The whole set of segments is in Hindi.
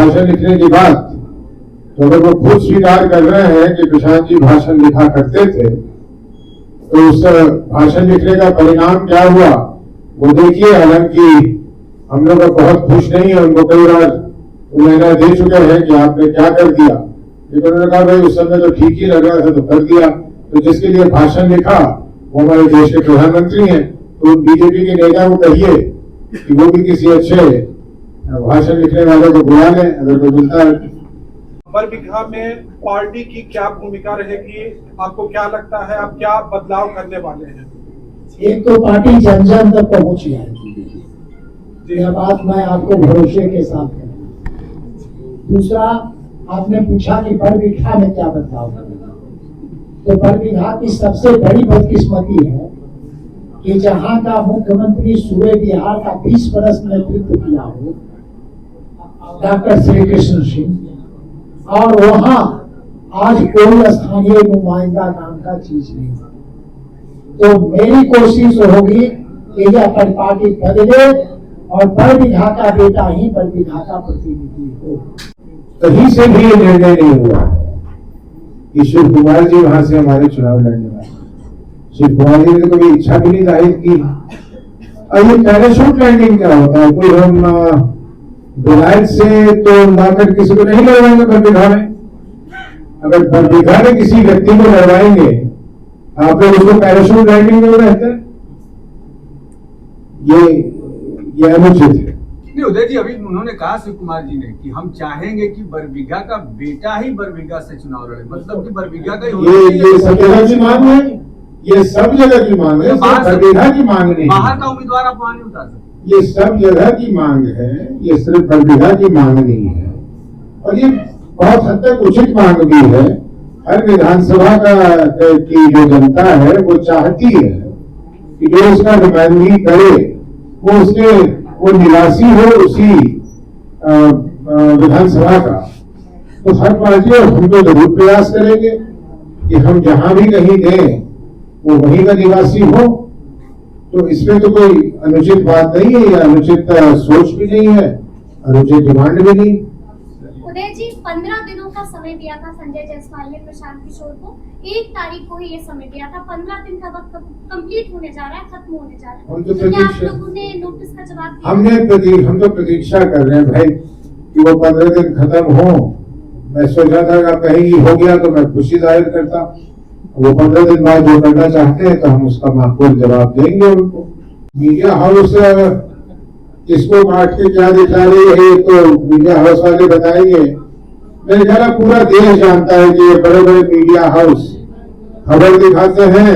भाषण लिखने की बात, तो अगर वो खुद स्वीकार कर रहे हैं कि प्रशांत जी भाषण लिखा करते थे, तो उस भाषण लिखने का परिणाम क्या हुआ वो देखिए। हालांकि हम लोग बहुत खुश नहीं है, उनको कई बार उम्मीद दे चुके हैं कि आपने क्या कर दिया, लेकिन उन्होंने कहा भाई उस समय तो ठीक ही लग रहा था तो कर दिया। तो जिसके लिए भाषण लिखा वो हमारे देश के प्रधानमंत्री हैं, तो बीजेपी के नेता को कहिए कि वो भी किसी अच्छे भाषण लिखने वाले को बुला लें अगर कोई मिलता है। बरबीघा में पार्टी की क्या भूमिका रहेगी, आपको क्या लगता है, आप क्या बदलाव करने वाले हैं? एक तो पार्टी जन जन तक पहुंच जाएगी, यह बात मैं आपको भरोसे के साथ कहूँ। दूसरा, आपने पूछा कि बरबीघा में क्या बदलाव करेगा, तो बरबीघा की सबसे बड़ी बदकिस्मती है कि जहां का मुख्यमंत्री सूबे बिहार का 20 बरस नेतृत्व किया हो डॉक्टर श्री कृष्ण सिंह, और वहां आज कोई स्थानीय नुमाइंदा नाम का चीज नहीं। तो मेरी कोशिश होगी कि यह पार्टी बदले और बरबीघा का बेटा ही बरबीघा का प्रतिनिधि हो। कहीं से भी ये निर्णय नहीं हुआ कि शिव कुमार जी वहां से हमारे चुनाव लड़ने वाले। शिव कुमार जी ने तो कभी इच्छा भी नहीं जाहिर की। और ये पैराशूट लैंडिंग क्या होता है? कोई हम विधायक से तो लाकर किसी को नहीं लड़वाएंगे बरबीघा में। अगर बरबीघा में किसी व्यक्ति को लड़वाएंगे आप लोग उसको पैराशूट लैंडिंग में रहते हैं, ये अनुचित है। नहीं उदय जी, अभी उन्होंने कहा शिव कुमार जी ने कि हम चाहेंगे कि बरबीघा का बेटा ही बरबीघा से चुनाव लड़े, मतलब कि बरबीघा का ये सब जगह की मांग है, ये सब जगह की मांग है, बरबीघा की मांग नहीं। बाहर का उम्मीदवार आप वहां नहीं उतार सकते। ये सब जगह की मांग है, ये सिर्फ बरबीघा की मांग नहीं है। और ये बहुत हद तक उचित मांग भी है। हर विधानसभा की जो जनता है वो चाहती है कि जो उसका नुमाइंदगी करे वो निवासी हो उसी विधानसभा का। तो हर पार्टी और हम तो जरूर प्रयास करेंगे कि हम जहां भी कहीं दें वो वहीं का निवासी हो। तो इसमें तो कोई अनुचित बात नहीं है या अनुचित सोच भी नहीं है, अनुचित डिमांड भी नहीं। उदय जी, 15 दिनों का समय दिया था संजय जायसवाल ने प्रशांत किशोर को। 1 तारीख को ही ये समय दिया था। 15 दिन का वक्त कंप्लीट होने जा रहा है, खत्म होने जा रहा है। हम तो क्या आप लोगों ने नोटिस का जवाब दिया? हम तो प्रतीक्षा कर रहे हैं भाई कि वो 15 दिन खत्म हो। मैं सोचा था कि कहीं हो गया तो मैं खुशी जाहिर करता। वो 15 दिन बाद जो करना चाहते हैं तो हम उसका माकूल जवाब देंगे उनको। मीडिया हाउस इसको काट के क्या दिखा रही है तो मीडिया हाउस वाले बताएंगे। मेरे ख्याल में पूरा देश जानता है कि ये बड़े बड़े मीडिया हाउस खबर दिखाते हैं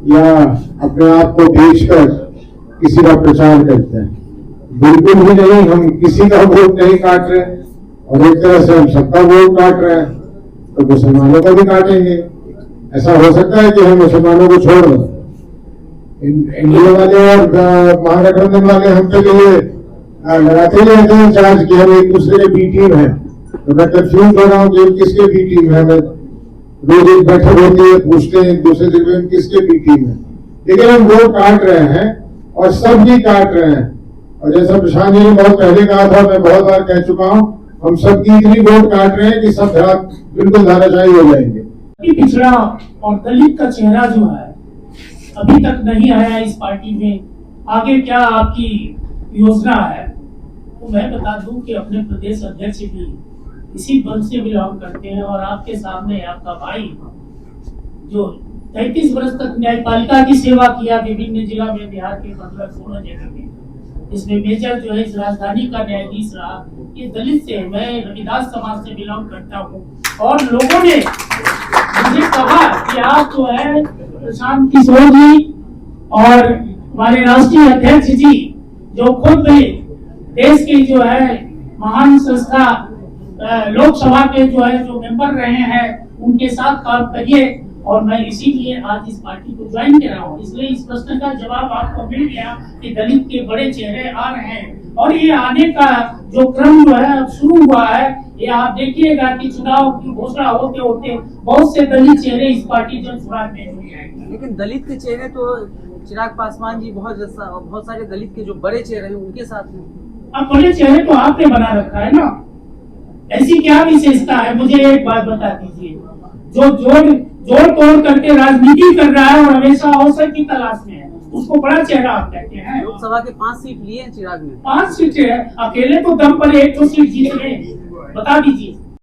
या अपने आप को बेचकर किसी का प्रचार करते हैं। बिल्कुल भी नहीं, हम किसी का वोट नहीं काट रहे और एक तरह से हम सबका वोट काट रहे हैं, तो मुसलमानों का भी काटेंगे। ऐसा हो सकता है कि हम मुसलमानों को छोड़ दें। इंडिया वाले और महागठबंधन वाले हम पे लिए लगाते रहते हैं चार्ज कि हम एक दूसरे के बी टीम है। तो मैं कंफ्यूज हो रहा हूँ कि किसके बी टीम है। मैं रोज एक बैठक होती है, पूछते हैं एक दूसरे से किसके बी टीम है। लेकिन हम वोट काट रहे हैं और सब भी काट रहे हैं। और जैसा प्रशांत जी ने बहुत पहले कहा था, मैं बहुत बार कह चुका हूँ, हम सबकी इतनी वोट काट रहे हैं कि सब बिल्कुल धाराशाही हो जाएंगे। पिछड़ा और दलित का चेहरा जो है अभी तक नहीं आया इस पार्टी में, आगे क्या आपकी योजना है? तो मैं बता दूं कि अपने प्रदेश अध्यक्ष भी इसी पंथ से बिलोंग करते हैं और आपके सामने आपका भाई जो 33 वर्ष तक न्यायपालिका की सेवा किया विभिन्न जिला में, बिहार के 15-16 जगह में, इसमें मेजर जो है इस राजधानी का न्यायाधीश रहा। ये दलित से, मैं रविदास समाज से बिलोंग करता हूँ और लोगों ने मुझे कहा कि आप जो है प्रशांत किशोर जी और हमारे राष्ट्रीय अध्यक्ष जी जो खुद भी देश के जो है महान संस्था लोकसभा के जो है जो मेंबर रहे हैं उनके साथ काम करिए। और मैं इसीलिए आज इस पार्टी को ज्वाइन कर रहा हूँ। इसलिए इस प्रश्न का जवाब आपको मिल गया कि दलित के बड़े चेहरे आ रहे हैं और ये आने का जो क्रम जो है अब शुरू हुआ है। ये आप देखिएगा कि चुनाव की घोषणा होते होते बहुत से दलित चेहरे इस पार्टी जन स्वराज में जुड़ जाएंगे। लेकिन दलित के चेहरे तो चिराग पासवान जी बहुत सारे दलित के जो बड़े चेहरे हैं उनके साथ में। अब बड़े चेहरे तो आपने बना रखा है ना, ऐसी क्या विशेषता है, मुझे एक बात बता दीजिए। जो जोड़ तोड़ करके राजनीति कर रहा है और हमेशा अवसर की तलाश में है, उसको बड़ा चेहरा आप कहते हैं। लोकसभा के 5 सीट लिए हैं चिराग ने। 5 सीटें है, अकेले तो दम पर 1-2 सीट जीत रहे हैं, बता दीजिए।